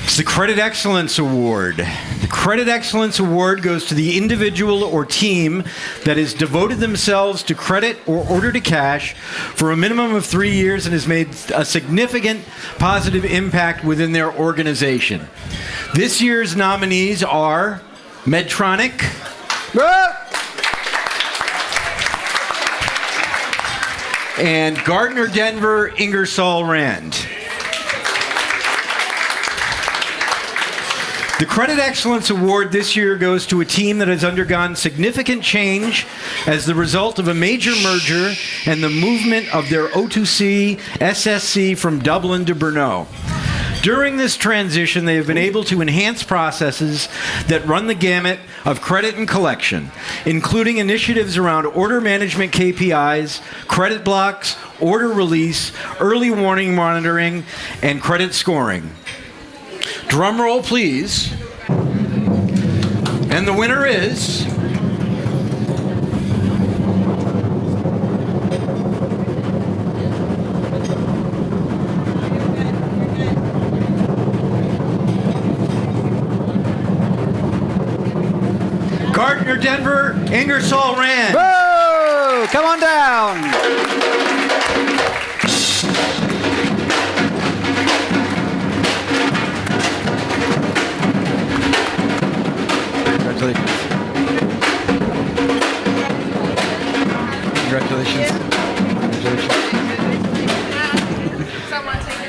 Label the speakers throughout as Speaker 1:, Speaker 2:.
Speaker 1: It's the Credit Excellence Award. The Credit Excellence Award goes to the individual or team that has devoted themselves to credit or order to cash for a minimum of 3 years and has made a significant positive impact within their organization. This year's nominees are Medtronic, and Gardner, Denver, Ingersoll Rand. The Credit Excellence Award this year goes to a team that has undergone significant change as the result of a major merger and the movement of their O2C SSC from Dublin to Brno. During this transition, they have been able to enhance processes that run the gamut of credit and collection, including initiatives around order management KPIs, credit blocks, order release, early warning monitoring, and credit scoring. Drum roll, please. And the winner is... Gardner, Denver, Ingersoll Rand.
Speaker 2: Whoa! Come on down.
Speaker 1: Congratulations.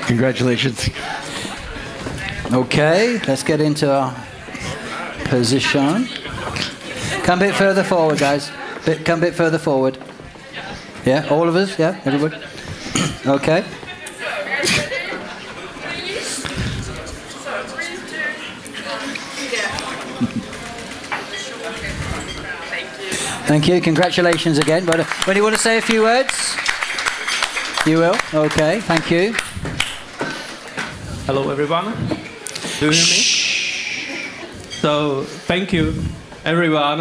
Speaker 1: Congratulations.
Speaker 2: Okay, let's get into our position. Come a bit further forward, guys. Come a bit further forward. Yeah, all of us? Yeah, everybody? Okay. Thank you. Congratulations again. But when you want to say a few words, you will. Okay. Thank you.
Speaker 3: Hello, everyone. Do you hear me? So, thank you, everyone.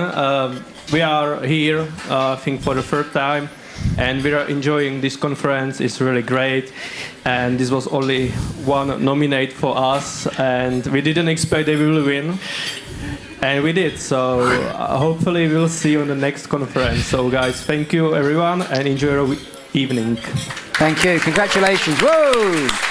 Speaker 3: We are here, I think, for the third time, and we are enjoying this conference. It's really great. And this was only one nominate for us, and we didn't expect they will win. And we did, so hopefully we'll see you on the next conference. So guys, thank you everyone and enjoy your evening.
Speaker 2: Thank you, congratulations. Whoa!